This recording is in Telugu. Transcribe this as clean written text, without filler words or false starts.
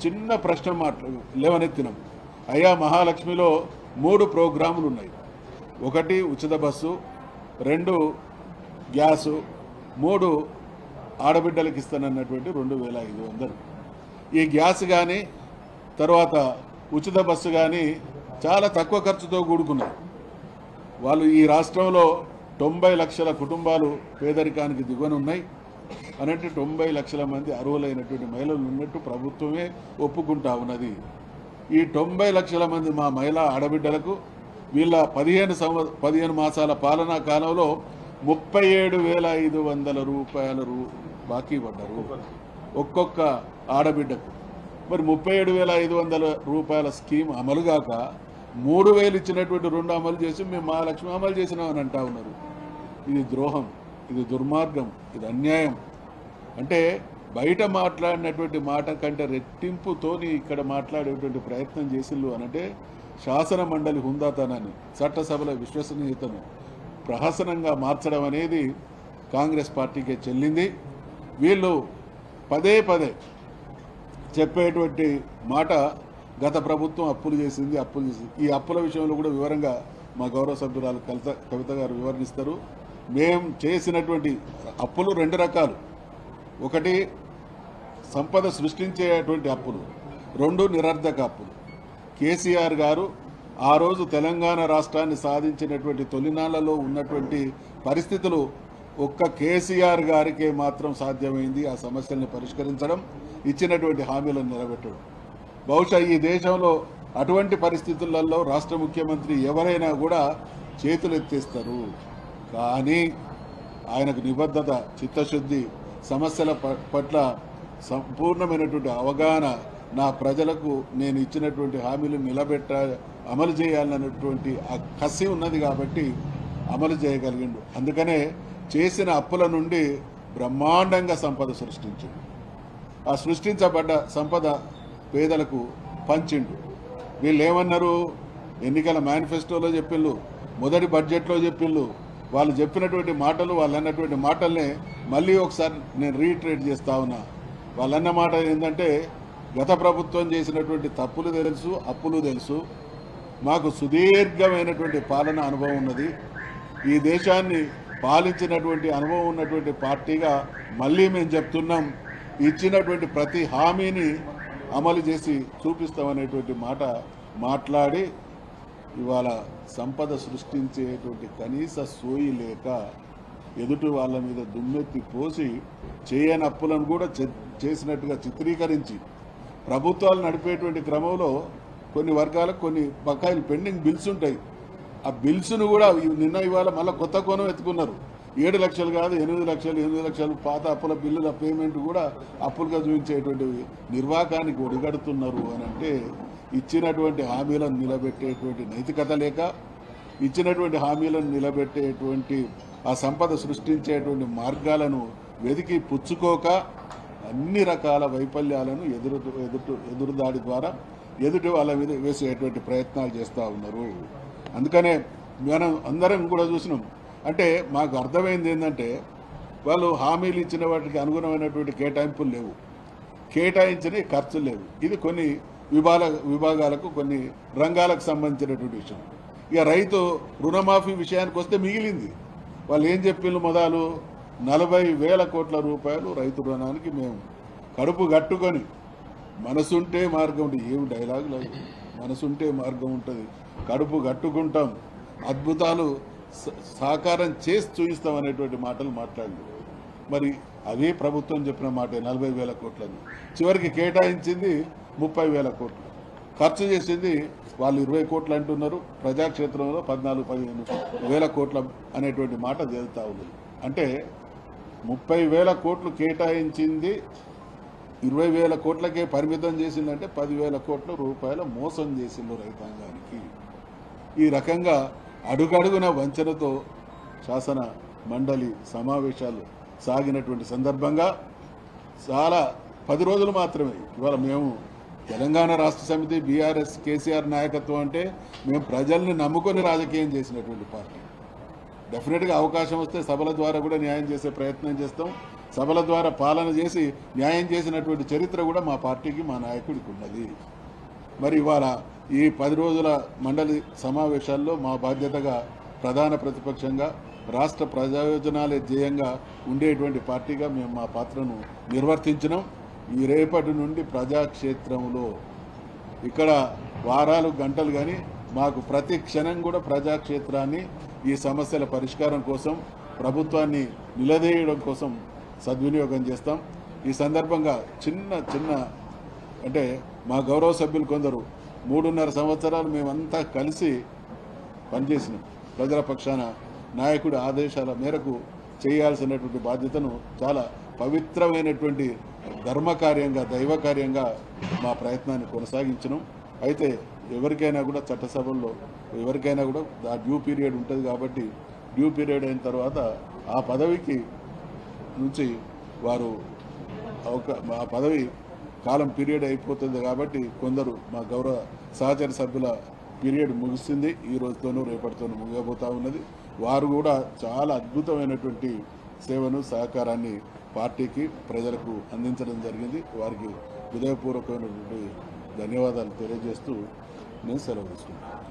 చిన్న ప్రశ్న లేవనెత్తినాం. అయ్యా, మహాలక్ష్మిలో 3 ప్రోగ్రాములు ఉన్నాయి. 1 ఉచిత బస్సు, 2 గ్యాసు, 3 ఆడబిడ్డలకు ఇస్తానన్నటువంటి 2500. ఈ గ్యాస్ కానీ తర్వాత ఉచిత బస్సు కానీ చాలా తక్కువ ఖర్చుతో కూడుకున్నాయి. వాళ్ళు ఈ రాష్ట్రంలో 90 లక్షల కుటుంబాలు పేదరికానికి దిగువన ఉన్నాయి అనంటే 90 లక్షల మంది అర్హులైనటువంటి మహిళలు ఉన్నట్టు ప్రభుత్వమే ఒప్పుకుంటా ఉన్నది. ఈ 90 లక్షల మంది మా మహిళా ఆడబిడ్డలకు వీళ్ళ 15 మాసాల పాలనా కాలంలో 37,500 రూపాయలు బాకీ పడ్డారు ఒక్కొక్క ఆడబిడ్డకు. మరి 37,500 రూపాయల స్కీమ్ అమలుగాక 3,000 ఇచ్చినటువంటి 2 అమలు చేసి మేము మహాలక్ష్మి అమలు చేసినామని అంటా ఉన్నారు. ఇది ద్రోహం, ఇది దుర్మార్గం, ఇది అన్యాయం. అంటే బయట మాట్లాడినటువంటి మాట కంటే రెట్టింపుతోని ఇక్కడ మాట్లాడేటువంటి ప్రయత్నం చేసిళ్ళు అనంటే శాసన మండలి హుందాతనాన్ని, చట్టసభల విశ్వసనీయతను ప్రహసనంగా మార్చడం అనేది కాంగ్రెస్ పార్టీకే చెల్లింది. వీళ్ళు పదే చెప్పేటువంటి మాట గత ప్రభుత్వం అప్పులు చేసింది. ఈ అప్పుల విషయంలో కూడా వివరంగా మా గౌరవ సభ్యురాలు కవిత గారు వివరణిస్తారు. మేం చేసినటువంటి అప్పులు 2 రకాలు. 1 సంపద సృష్టించేటువంటి అప్పులు, 2 నిరర్ధక అప్పులు. కేసీఆర్ గారు ఆ రోజు తెలంగాణ రాష్ట్రాన్ని సాధించినటువంటి తొలినాళ్లలో ఉన్నటువంటి పరిస్థితులు ఒక్క కేసీఆర్ గారికే మాత్రం సాధ్యమైంది ఆ సమస్యల్ని పరిష్కరించడం, ఇచ్చినటువంటి హామీలను నిలబెట్టడం. బహుశా ఈ దేశంలో అటువంటి పరిస్థితులలో రాష్ట్ర ముఖ్యమంత్రి ఎవరైనా కూడా చేతులు ఎత్తేస్తారు. కానీ ఆయనకు నిబద్ధత, చిత్తశుద్ధి, సమస్యల పట్ల సంపూర్ణమైనటువంటి అవగాహన, నా ప్రజలకు నేను ఇచ్చినటువంటి హామీలు అమలు చేయాలన్నటువంటి ఆ కసి ఉన్నది కాబట్టి అమలు చేయగలిగిండు. అందుకనే చేసిన అప్పుల నుండి బ్రహ్మాండంగా సంపద సృష్టించిండు. ఆ సృష్టించబడ్డ సంపద పేదలకు పంచిండు. వీళ్ళు ఏమన్నారు? ఎన్నికల మేనిఫెస్టోలో చెప్పిళ్ళు, మొదటి బడ్జెట్లో చెప్పిళ్ళు. వాళ్ళు చెప్పినటువంటి మాటలు, వాళ్ళు అన్నటువంటి మాటల్నే మళ్ళీ ఒకసారి నేను రీట్రేట్ చేస్తా ఉన్నా. వాళ్ళన్న మాట ఏంటంటే, గత ప్రభుత్వం చేసినటువంటి తప్పులు తెలుసు, అప్పులు తెలుసు, మాకు సుదీర్ఘమైనటువంటి పాలన అనుభవం ఉన్నది, ఈ దేశాన్ని పాలించినటువంటి అనుభవం ఉన్నటువంటి పార్టీగా మళ్ళీ మేము చెప్తున్నాం, ఇచ్చినటువంటి ప్రతి హామీని అమలు చేసి చూపిస్తామనేటువంటి మాట మాట్లాడి ఇవాళ సంపద సృష్టించేటువంటి కనీస సోయి లేక ఎదుటి వాళ్ళ మీద దుమ్మెత్తి పోసి చేయని అప్పులను కూడా చేసినట్టుగా చిత్రీకరించి ప్రభుత్వాలు నడిపేటువంటి క్రమంలో కొన్ని వర్గాలకు కొన్ని బకాయిలు పెండింగ్ బిల్స్ ఉంటాయి. ఆ బిల్స్ను కూడా నిన్న ఇవాళ మళ్ళీ కొత్త కోణం ఎత్తుకున్నారు. 7 లక్షలు కాదు 8 లక్షలు పాత అప్పుల బిల్లుల పేమెంట్ కూడా అప్పులుగా చూపించేటువంటి నిర్వాకానికి ఒడిగడుతున్నారు అని అంటే ఇచ్చినటువంటి హామీలను నిలబెట్టేటువంటి నైతికత లేక, ఇచ్చినటువంటి హామీలను నిలబెట్టేటువంటి ఆ సంపద సృష్టించేటువంటి మార్గాలను వెతికి పుచ్చుకోక అన్ని రకాల వైఫల్యాలను ఎదురుదాడి ద్వారా ఎదుటి వాళ్ళ మీద వేసేటువంటి ప్రయత్నాలు చేస్తూ ఉన్నారు. అందుకనే మనం అందరం కూడా చూసినాం. అంటే మాకు అర్థమైంది ఏంటంటే, వాళ్ళు హామీలు ఇచ్చిన వాటికి అనుగుణమైనటువంటి కేటాయింపులు లేవు, కేటాయించిన ఖర్చులు లేవు. ఇది కొన్ని విభాగాలకు, కొన్ని రంగాలకు సంబంధించినటువంటి విషయం. ఇక రైతు రుణమాఫీ విషయానికి వస్తే మిగిలింది. వాళ్ళు ఏం చెప్పిండ్రు? మొదలు 40,000 కోట్ల రూపాయలు రైతు రుణానికి మేము కడుపు కట్టుకొని, మనసుంటే మార్గం ఉంటుంది. ఏమి డైలాగ్ లేదు, మనసుంటే మార్గం ఉంటుంది, కడుపు కట్టుకుంటాం, అద్భుతాలు సాకారం చేసి చూపిస్తాం అనేటువంటి మాటలు మాట్లాడింది. మరి అదే ప్రభుత్వం చెప్పిన మాట 40,000 కోట్లని, చివరికి కేటాయించింది 30,000 కోట్లు, ఖర్చు చేసింది వాళ్ళు 20 కోట్లు అంటున్నారు. ప్రజాక్షేత్రంలో 14-15,000 కోట్ల అనేటువంటి మాట తేలుతా ఉంది. అంటే 30,000 కోట్లు కేటాయించింది 20,000 కోట్లకే పరిమితం చేసిందంటే 10,000 కోట్ల రూపాయల మోసం చేసిండు రైతాంగానికి. ఈ రకంగా అడుగడుగున వంచనతో శాసన మండలి సమావేశాలు సాగినటువంటి సందర్భంగా చాలా 10 రోజులు మాత్రమే ఇవాళ మేము తెలంగాణ రాష్ట్ర సమితి, బీఆర్ఎస్, కేసీఆర్ నాయకత్వం అంటే మేము ప్రజల్ని నమ్ముకొని రాజకీయం చేసినటువంటి పార్టీ. డెఫినెట్గా అవకాశం వస్తే సభల ద్వారా కూడా న్యాయం చేసే ప్రయత్నం చేస్తాం. సభల ద్వారా పాలన చేసి న్యాయం చేసినటువంటి చరిత్ర కూడా మా పార్టీకి మా నాయకుడికి ఉన్నది. మరి ఇవాళ ఈ 10 రోజుల మండలి సమావేశాల్లో మా బాధ్యతగా ప్రధాన ప్రతిపక్షంగా రాష్ట్ర ప్రయోజనాలే ధ్యేయంగా ఉండేటువంటి పార్టీగా మేము మా పాత్రను నిర్వర్తించినాం. ఈ రేపటి నుండి ప్రజాక్షేత్రంలో ఇక్కడ వారాలు గంటలు కానీ మాకు ప్రతి క్షణం కూడా ప్రజాక్షేత్రాన్ని ఈ సమస్యల పరిష్కారం కోసం ప్రభుత్వాన్ని నిలదీయడం కోసం సద్వినియోగం చేస్తాం. ఈ సందర్భంగా చిన్న అంటే మా గౌరవ సభ్యులు కొందరు 3.5 సంవత్సరాలు మేమంతా కలిసి పనిచేసినాం. ప్రజల పక్షాన నాయకుడి ఆదేశాల మేరకు చేయాల్సినటువంటి బాధ్యతను చాలా పవిత్రమైనటువంటి ధర్మకార్యంగా దైవకార్యంగా మా ప్రయత్నాన్ని కొనసాగించడం. అయితే ఎవరికైనా కూడా చట్టసభల్లో ఎవరికైనా కూడా ఆ డ్యూ పీరియడ్ ఉంటుంది కాబట్టి డ్యూ పీరియడ్ అయిన తర్వాత ఆ పదవికి నుంచి వారు ఆ పదవి కాలం పీరియడ్ అయిపోతుంది కాబట్టి కొందరు మా గౌరవ సహచర సభ్యుల పీరియడ్ ముగిసింది. ఈ రోజుతోనూ రేపటితోనూ ముగియబోతా ఉన్నది. వారు కూడా చాలా అద్భుతమైనటువంటి సేవను సహకారాన్ని పార్టీకి ప్రజలకు అందించడం జరిగింది. వారికి హృదయపూర్వకమైనటువంటి ధన్యవాదాలు తెలియజేస్తూ నేను సెలవు తీసుకుంటాను.